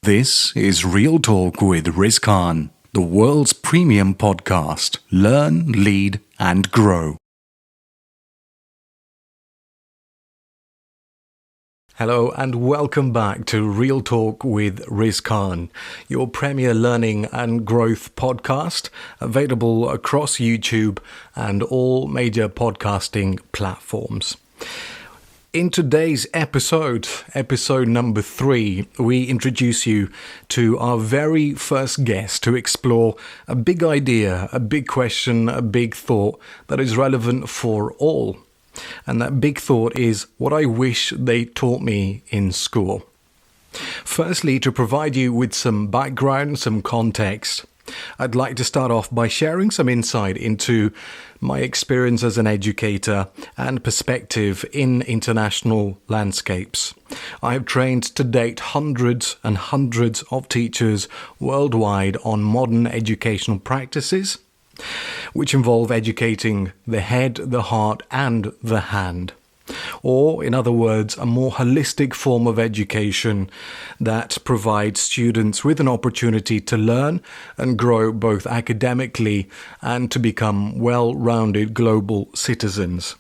This is Real Talk with Riz Khan, the world's premium podcast. Learn, lead, and grow. Hello and welcome back to Real Talk with Riz Khan, your premier learning and growth podcast, available across YouTube and all major podcasting platforms. In today's episode number 3, we introduce you to our very first guest to explore a big idea, a big question, a big thought that is relevant for all. And that big thought is what I wish they taught me in school. Firstly, to provide you with some background, some context, I'd like to start off by sharing some insight into my experience as an educator and perspective in international landscapes. I have trained to date hundreds and hundreds of teachers worldwide on modern educational practices, which involve educating the head, the heart, and the hand. Or, in other words, a more holistic form of education that provides students with an opportunity to learn and grow both academically and to become well-rounded global citizens.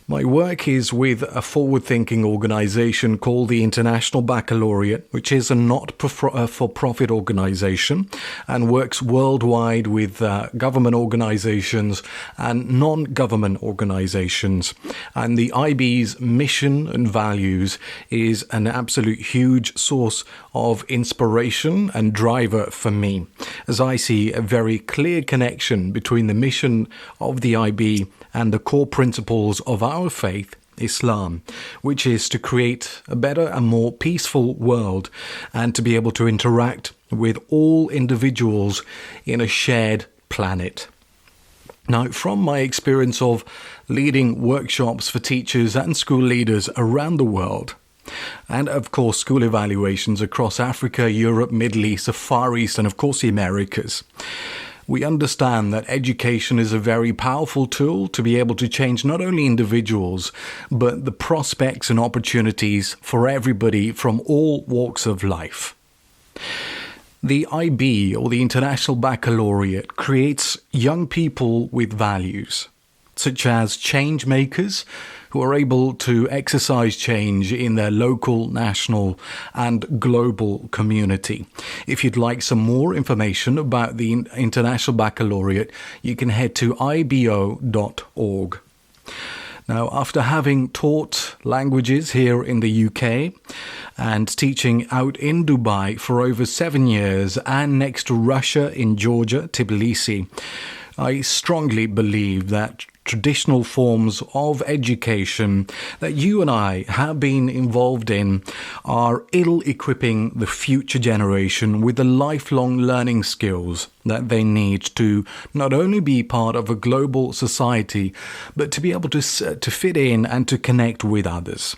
My work is with a forward-thinking organization called the International Baccalaureate, which is a not-for-profit organization and works worldwide with government organizations and non-government organizations. And the IB's mission and values is an absolute huge source of inspiration and driver for me, as I see a very clear connection between the mission of the IB and the core principles of our faith, Islam, which is to create a better and more peaceful world and to be able to interact with all individuals in a shared planet. Now, from my experience of leading workshops for teachers and school leaders around the world, and of course school evaluations across Africa, Europe, Middle East, the Far East, and of course the Americas, we understand that education is a very powerful tool to be able to change not only individuals, but the prospects and opportunities for everybody from all walks of life. The IB, or the International Baccalaureate, creates young people with values, such as change makers who are able to exercise change in their local, national, and global community. If you'd like some more information about the International Baccalaureate, you can head to ibo.org. Now, after having taught languages here in the UK and teaching out in Dubai for over 7 years and next to Russia in Georgia, Tbilisi, I strongly believe that traditional forms of education that you and I have been involved in are ill-equipping the future generation with the lifelong learning skills that they need to not only be part of a global society, but to be able to fit in and to connect with others.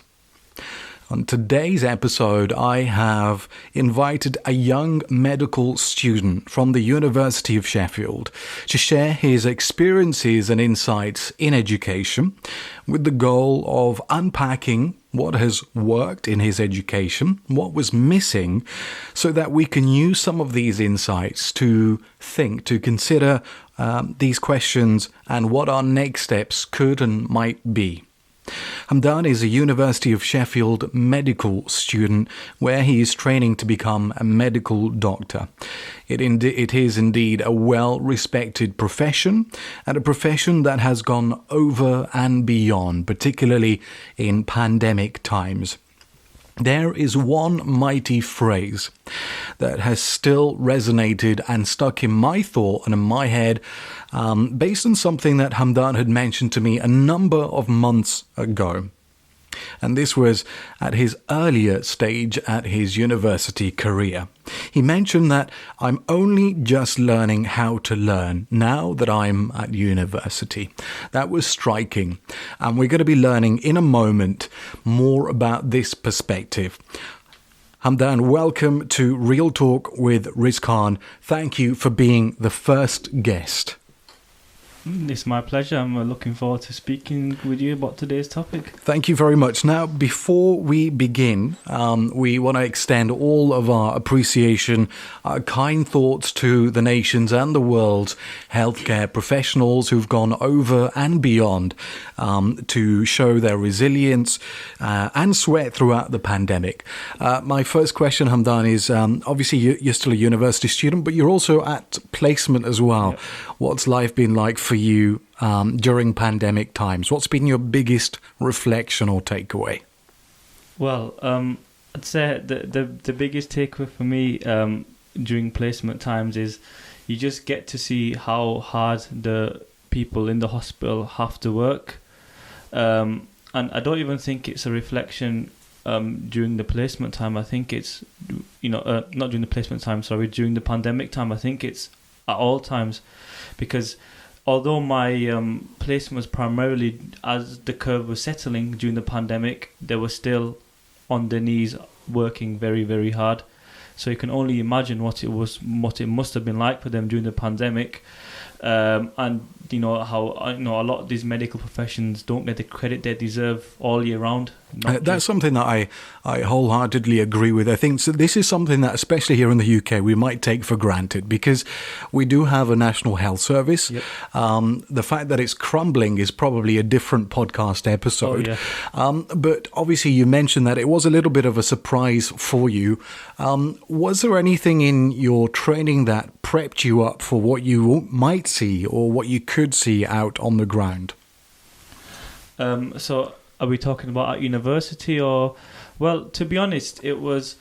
On today's episode, I have invited a young medical student from the University of Sheffield to share his experiences and insights in education with the goal of unpacking what has worked in his education, what was missing, so that we can use some of these insights to think, to consider these questions and what our next steps could and might be. Hamdan is a University of Sheffield medical student where he is training to become a medical doctor. It is indeed a well-respected profession, and a profession that has gone over and beyond, particularly in pandemic times. There is one mighty phrase that has still resonated and stuck in my thought and in my head, based on something that Hamdan had mentioned to me a number of months ago. And this was at his earlier stage at his university career. He mentioned that I'm only just learning how to learn now that I'm at university. That was striking. And we're going to be learning in a moment more about this perspective. Hamdan, welcome to Real Talk with Riz Khan. Thank you for being the first guest. It's my pleasure. I'm looking forward to speaking with you about today's topic. Thank you very much. Now, before we begin, we want to extend all of our appreciation, our kind thoughts to the nation's and the world's healthcare professionals who've gone over and beyond to show their resilience and sweat throughout the pandemic. My first question, Hamdan, is obviously you're still a university student, but you're also at placement as well. Yep. What's life been like for you during pandemic times? What's been your biggest reflection or takeaway? Well, I'd say the biggest takeaway for me during placement times is you just get to see how hard the people in the hospital have to work. And I don't even think it's a reflection during the placement time. I think it's, not during the placement time, sorry, during the pandemic time. I think it's at all times, because although my placement was primarily as the curve was settling during the pandemic, they were still on their knees working very, very hard. So you can only imagine what it must have been like for them during the pandemic. And how a lot of these medical professions don't get the credit they deserve all year round. That's something that I wholeheartedly agree with. I think this is something that, especially here in the UK, we might take for granted because we do have a National Health Service. Yep. The fact that it's crumbling is probably a different podcast episode. Oh, yeah. But obviously you mentioned that it was a little bit of a surprise for you. Was there anything in your training that prepped you up for what you might see or what you could see out on the ground? So are we talking about at university or... Well, to be honest, it was...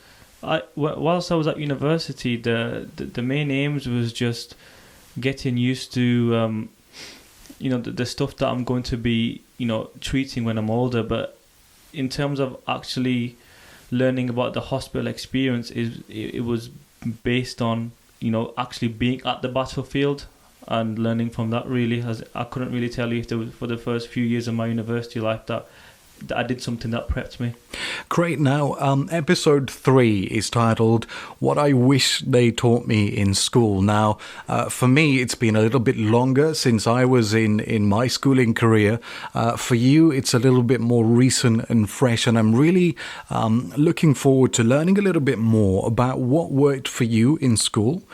whilst I was at university, the main aims was just getting used to, the stuff that I'm going to be, treating when I'm older. But in terms of actually learning about the hospital experience, it was based on, actually being at the battlefield and learning from that. Really, as I couldn't really tell you if there was, for the first few years of my university life, that I did something that prepped me. Great. Now, episode 3 is titled "What I Wish They Taught Me in School." Now, for me, it's been a little bit longer since I was in my schooling career. For you, it's a little bit more recent and fresh, and I'm really looking forward to learning a little bit more about what worked for you in school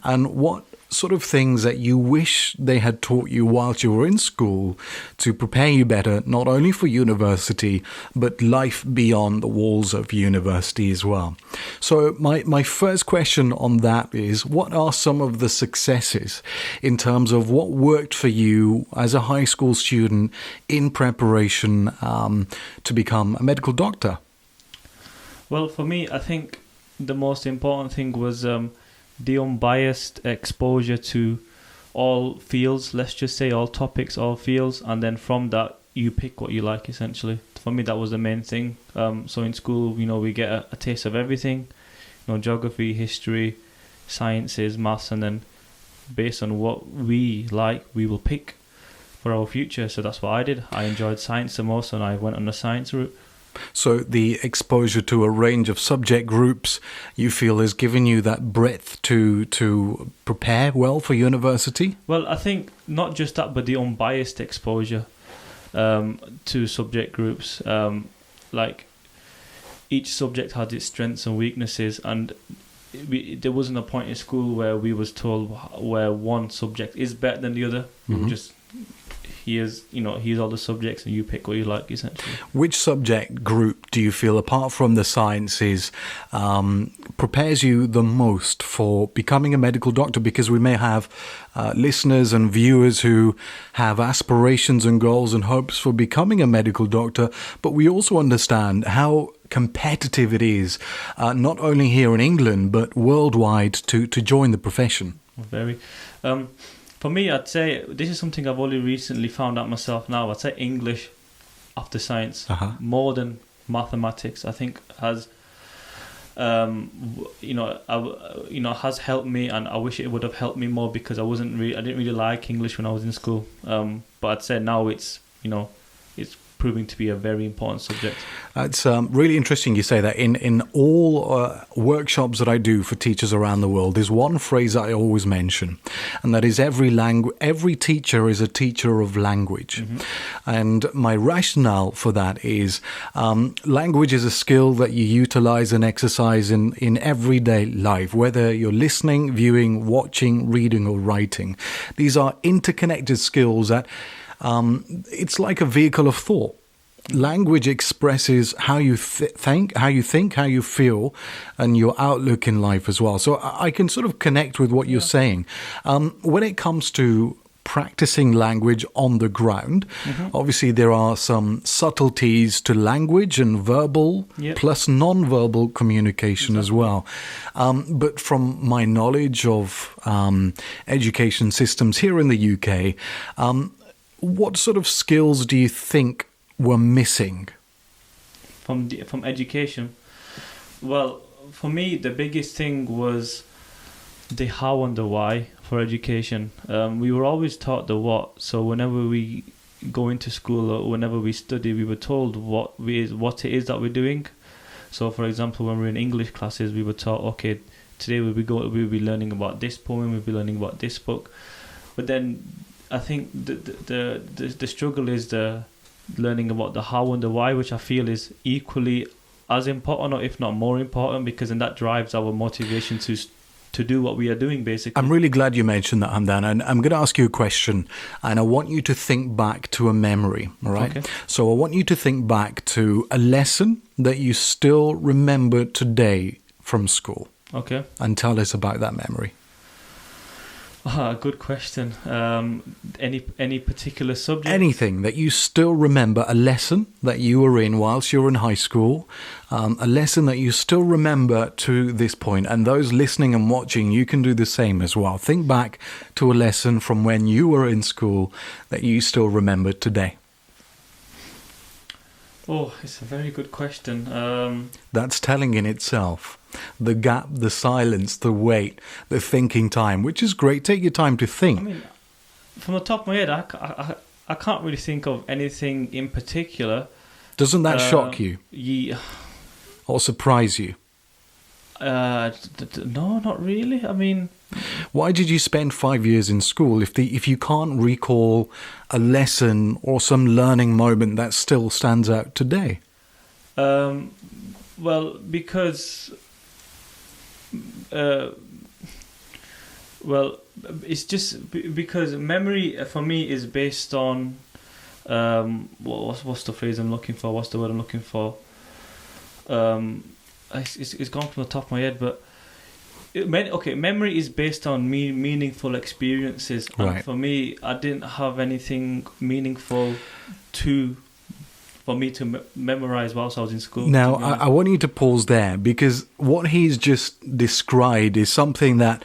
and what sort of things that you wish they had taught you whilst you were in school to prepare you better, not only for university, but life beyond the walls of university as well. So my first question on that is, what are some of the successes in terms of what worked for you as a high school student in preparation to become a medical doctor? Well, for me, I think the most important thing was the unbiased exposure to all fields, let's just say all topics, all fields, and then from that you pick what you like, essentially. For me, that was the main thing. So in school, we get a taste of everything, geography, history, sciences, maths, and then based on what we like, we will pick for our future. So that's what I did. I enjoyed science the most, and I went on the science route. So the exposure to a range of subject groups you feel has given you that breadth to prepare well for university? Well, I think not just that, but the unbiased exposure to subject groups. Like each subject had its strengths and weaknesses, and there wasn't a point in school where we was told where one subject is better than the other. We were just... here's all the subjects and you pick what you like, essentially. Which subject group do you feel, apart from the sciences, prepares you the most for becoming a medical doctor? Because we may have listeners and viewers who have aspirations and goals and hopes for becoming a medical doctor, but we also understand how competitive it is, not only here in England, but worldwide to join the profession. Very. For me, I'd say this is something I've only recently found out myself now. I'd say English after science, more than mathematics. I think has, has helped me, and I wish it would have helped me more because I didn't really like English when I was in school. But I'd say now it's proving to be a very important subject. It's really interesting you say that. In all workshops that I do for teachers around the world, there's one phrase I always mention, and that is every teacher is a teacher of language. And my rationale for that is language is a skill that you utilize and exercise in everyday life, whether you're listening, viewing, watching, reading, or writing. These are interconnected skills that it's like a vehicle of thought. Language expresses how you think, how you feel, and your outlook in life as well. So I can sort of connect with what you're saying. When it comes to practicing language on the ground, obviously there are some subtleties to language and verbal plus non-verbal communication as well. But from my knowledge of education systems here in the UK, what sort of skills do you think were missing from education? Well, for me, the biggest thing was the how and the why for education. We were always taught the what. So whenever we go into school or whenever we study, we were told what it is that we're doing. So, for example, when we were in English classes, we were taught, okay, today we'll be learning about this poem, we'll be learning about this book. But then I think the struggle is the learning about the how and the why, which I feel is equally as important, or if not more important, because then that drives our motivation to do what we are doing, basically. I'm really glad you mentioned that, Hamdan, and I'm going to ask you a question, and I want you to think back to a memory, all right? Okay. So I want you to think back to a lesson that you still remember today from school. Okay. And tell us about that memory. Good question. Any particular subject? Anything that you still remember, a lesson that you were in whilst you were in high school, a lesson that you still remember to this point. And those listening and watching, you can do the same as well. Think back to a lesson from when you were in school that you still remember today. Oh, it's a very good question. That's telling in itself. The gap, the silence, the wait, the thinking time, which is great. Take your time to think. I mean, from the top of my head, I can't really think of anything in particular. Doesn't that shock you? Yeah. Or surprise you? No, not really. I mean, why did you spend 5 years in school if you can't recall a lesson or some learning moment that still stands out today? Well, because it's just because memory for me is based on what's the phrase I'm looking for? What's the word I'm looking for? It's gone from the top of my head, but memory is based on meaningful experiences. Right. And for me, I didn't have anything meaningful for me to memorize whilst I was in school. Now, I want you to pause there, because what he's just described is something that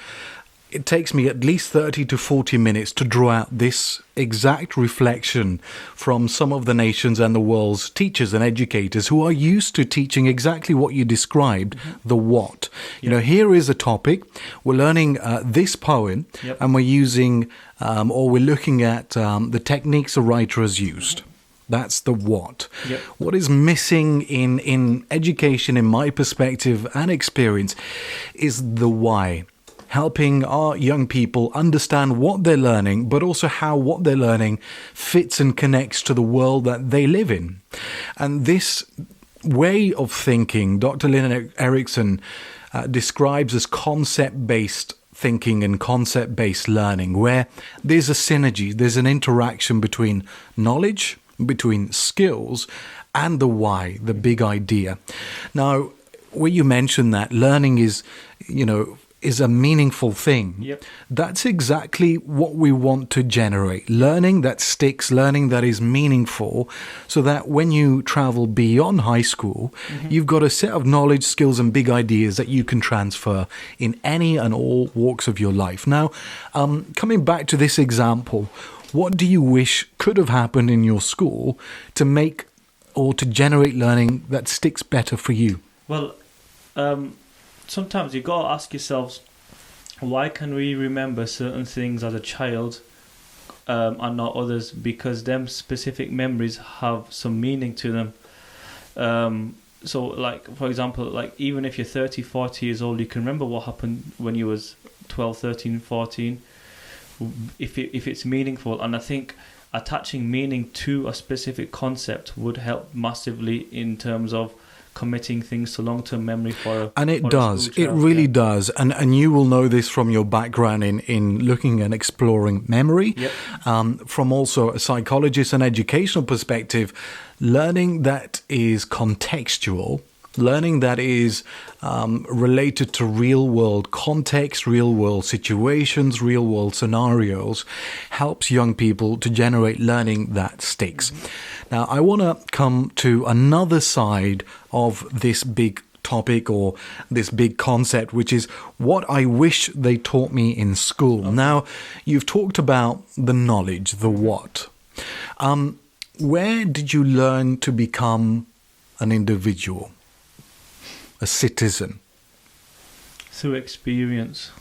it takes me at least 30 to 40 minutes to draw out this exact reflection from some of the nations and the world's teachers and educators who are used to teaching exactly what you described, the what. You know, here is a topic, we're learning this poem, and we're using, or we're looking at the techniques a writer has used. That's the what. Yep. What is missing in education, in my perspective and experience, is the why. Helping our young people understand what they're learning, but also how what they're learning fits and connects to the world that they live in. And this way of thinking, Dr. Lin Erickson describes as concept-based thinking and concept-based learning, where there's a synergy, there's an interaction between knowledge, between skills, and the why, the big idea. Now, when you mention that learning is a meaningful thing, that's exactly what we want to generate. Learning that sticks, learning that is meaningful, so that when you travel beyond high school, you've got a set of knowledge, skills, and big ideas that you can transfer in any and all walks of your life. Now, coming back to this example, what do you wish could have happened in your school to make or to generate learning that sticks better for you? Well, sometimes you got to ask yourselves, why can we remember certain things as a child and not others, because them specific memories have some meaning to them. So, like, for example, like, even if you're 30, 40 years old, you can remember what happened when you was 12, 13, 14, if it's meaningful. And I think attaching meaning to a specific concept would help massively in terms of committing things to long-term memory for and it for a does school it child, really yeah. does, and you will know this from your background in looking and exploring memory. Yep. From also a psychologist and educational perspective, learning that is contextual, learning that is related to real world context, real world situations, real world scenarios, helps young people to generate learning that sticks. Now, I want to come to another side of this big topic or this big concept, which is what I wish they taught me in school. Now, you've talked about the knowledge, the what. Where did you learn to become an individual, a citizen? Through experience,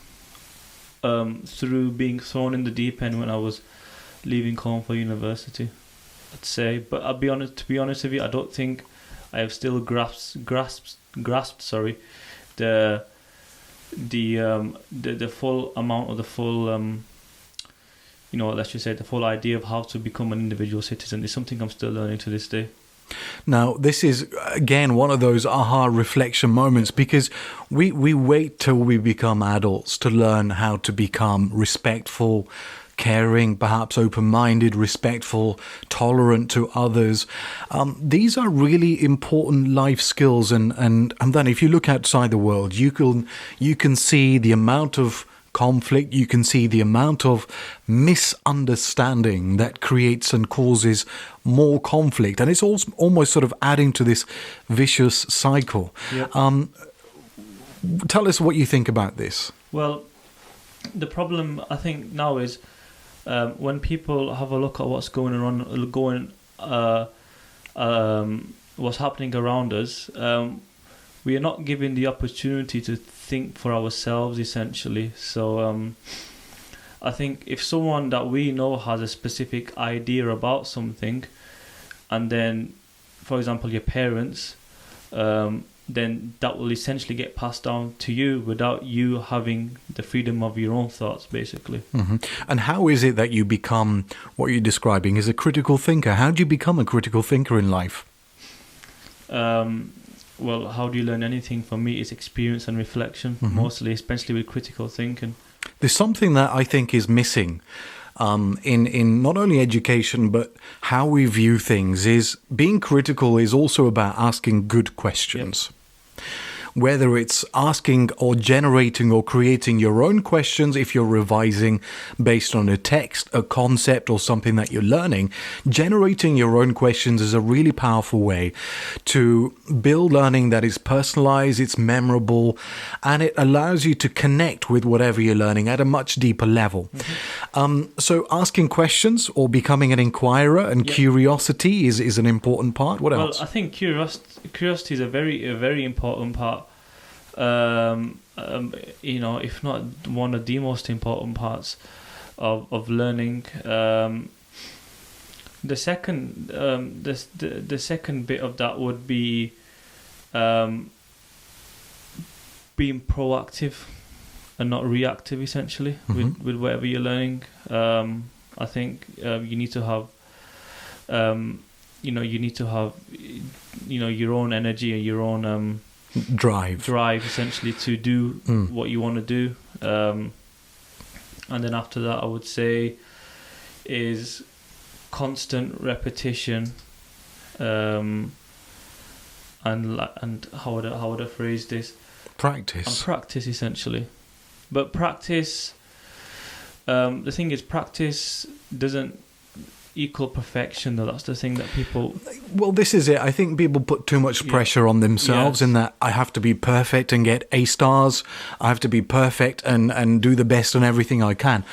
through being thrown in the deep end when I was leaving home for university, I'd say. But to be honest with you, I don't think I have still grasped the full amount of the full let's just say the full idea of how to become an individual citizen. Is something I'm still learning to this day. Now, this is, again, one of those aha reflection moments, because we wait till we become adults to learn how to become respectful, caring, perhaps open-minded, respectful, tolerant to others. These are really important life skills, and then if you look outside the world, you can see the amount of conflict, you can see the amount of misunderstanding that creates and causes more conflict, and it's almost sort of adding to this vicious cycle. Yep. Tell us what you think about this. Well, the problem I think now is when people have a look at what's what's happening around us, we are not given the opportunity to think for ourselves, essentially. So I think if someone that we know has a specific idea about something, and then, for example, your parents, then that will essentially get passed down to you without you having the freedom of your own thoughts, basically. Mm-hmm. And how is it that you become what you're describing as a critical thinker? How do you become a critical thinker in life? Well, how do you learn anything? For me, it's experience and reflection, mostly, especially with critical thinking. There's something that I think is missing in not only education, but how we view things. Is being critical is also about asking good questions. Yep. Whether it's asking or generating or creating your own questions, if you're revising based on a text, a concept, or something that you're learning, generating your own questions is a really powerful way to build learning that is personalized, it's memorable, and it allows you to connect with whatever you're learning at a much deeper level. So asking questions or becoming an inquirer and curiosity is an important part. What else? Well, I think curiosity is a very important part. If not one of the most important parts of learning. The second bit of that would be being proactive and not reactive, essentially, with whatever you're learning. I think you need to have your own energy and your own drive essentially to do what you want to do, and then after that I would say is constant repetition, and how would I phrase this? Practice essentially. But practice, the thing is, practice doesn't equal perfection, though. That's the thing that people... Well, this is it. I think people put too much pressure on themselves in that I have to be perfect and get A stars. I have to be perfect and do the best on everything I can.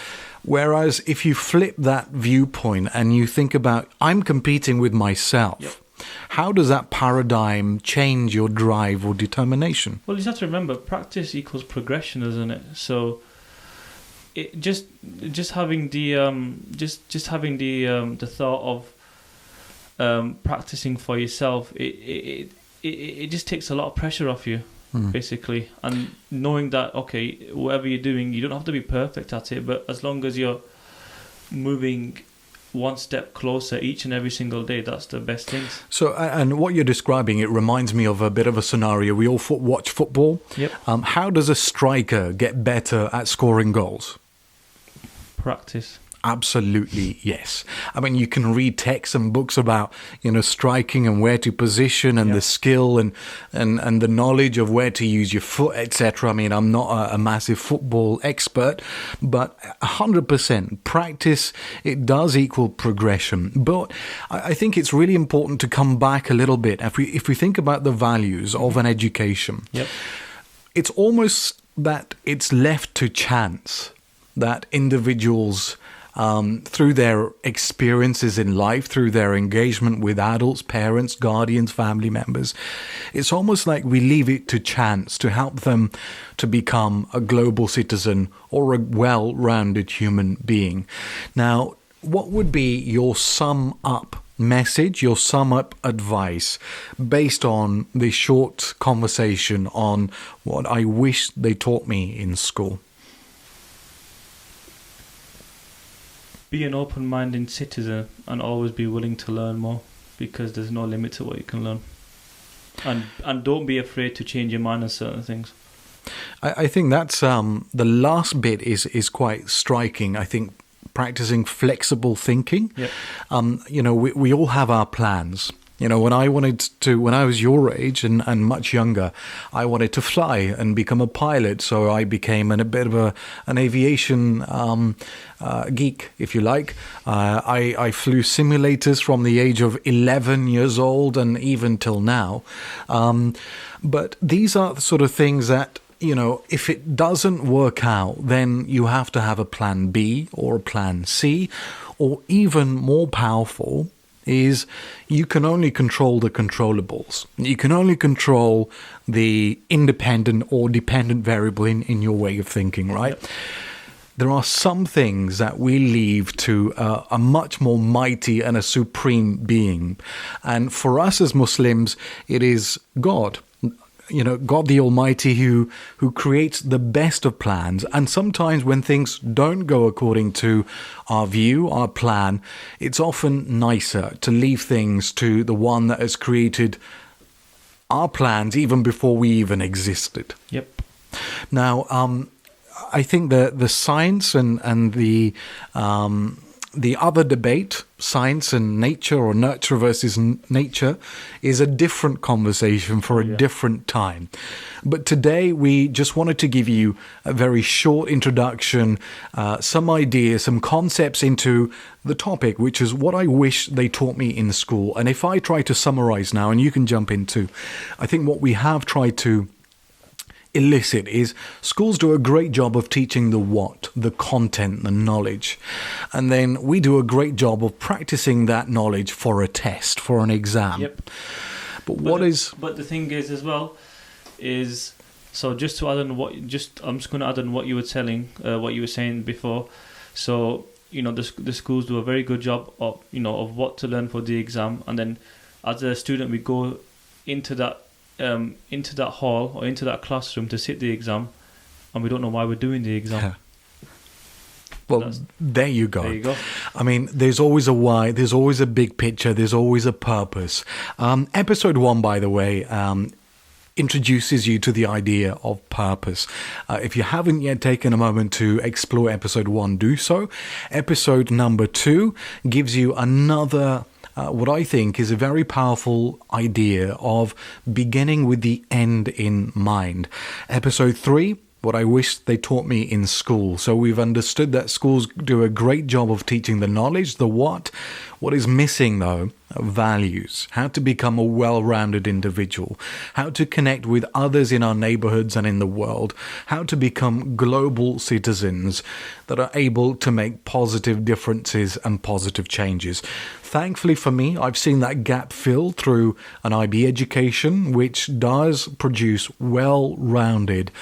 Whereas if you flip that viewpoint and you think about, I'm competing with myself, how does that paradigm change your drive or determination? Well, you have to remember, practice equals progression, isn't it? So just having just having the thought of practicing for yourself, it just takes a lot of pressure off you, basically, and knowing that, okay, whatever you're doing, you don't have to be perfect at it, but as long as you're moving one step closer each and every single day, that's the best things. So, and what you're describing, it reminds me of a bit of a scenario. We all watch football. Yep. How does a striker get better at scoring goals? Practice. Absolutely, yes. I mean, you can read texts and books about, striking and where to position and the skill and the knowledge of where to use your foot, etc. I mean, I'm not a massive football expert, but 100% practice, it does equal progression. But I think it's really important to come back a little bit. If we think about the values of an education, it's almost that it's left to chance that individuals, through their experiences in life, through their engagement with adults, parents, guardians, family members, it's almost like we leave it to chance to help them to become a global citizen or a well-rounded human being. Now, what would be your sum up message, your sum up advice based on this short conversation on what I wish they taught me in school? Be an open-minded citizen and always be willing to learn more, because there's no limit to what you can learn. And don't be afraid to change your mind on certain things. I think that's the last bit is quite striking. I think practicing flexible thinking. Yep. We all have our plans. When I was your age and much younger, I wanted to fly and become a pilot. So I became a bit of an aviation geek, if you like. I flew simulators from the age of 11 years old and even till now. But these are the sort of things that, if it doesn't work out, then you have to have a plan B or a plan C, or even more powerful is you can only control the controllables. You can only control the independent or dependent variable in your way of thinking, right? Yep. There are some things that we leave to a much more mighty and a supreme being. And for us as Muslims, it is God. God the Almighty who creates the best of plans. And sometimes when things don't go according to our view, our plan, it's often nicer to leave things to the one that has created our plans even before we even existed. Yep. Now, I think the science and the other debate, science and nature or nurture versus nature, is a different conversation for a different time. But today we just wanted to give you a very short introduction, some ideas, some concepts into the topic, which is what I wish they taught me in school. And if I try to summarize now, and you can jump in too, I think what we have tried to elicit is schools do a great job of teaching the what, the content, the knowledge. And then we do a great job of practicing that knowledge for a test, for an exam. Yep. But the thing is as well is, so just to add on I'm just going to add on what you were saying before. So, the schools do a very good job of what to learn for the exam. And then as a student, we go into that hall or into that classroom to sit the exam, and we don't know why we're doing the exam. Yeah. Well, there you go. There you go. I mean, there's always a why, there's always a big picture, there's always a purpose. Episode 1, by the way, introduces you to the idea of purpose. If you haven't yet taken a moment to explore episode 1, do so. Episode number 2 gives you another what I think is a very powerful idea of beginning with the end in mind. Episode 3, what I wish they taught me in school. So we've understood that schools do a great job of teaching the knowledge, the what. What is missing, though, are values, how to become a well-rounded individual, how to connect with others in our neighborhoods and in the world, how to become global citizens that are able to make positive differences and positive changes. Thankfully for me, I've seen that gap filled through an IB education, which does produce well-rounded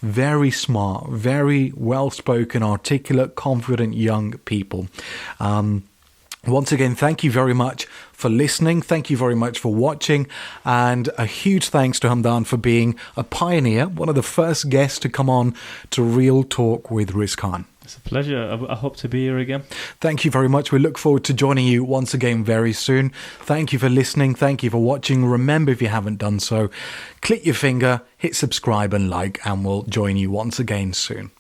very smart, very well-spoken, articulate, confident young people. Once again, thank you very much for listening. Thank you very much for watching. And a huge thanks to Hamdan for being a pioneer, one of the first guests to come on to Real Talk with Riz Khan. It's a pleasure. I hope to be here again. Thank you very much. We look forward to joining you once again very soon. Thank you for listening. Thank you for watching. Remember, if you haven't done so, click your finger, hit subscribe and like, and we'll join you once again soon.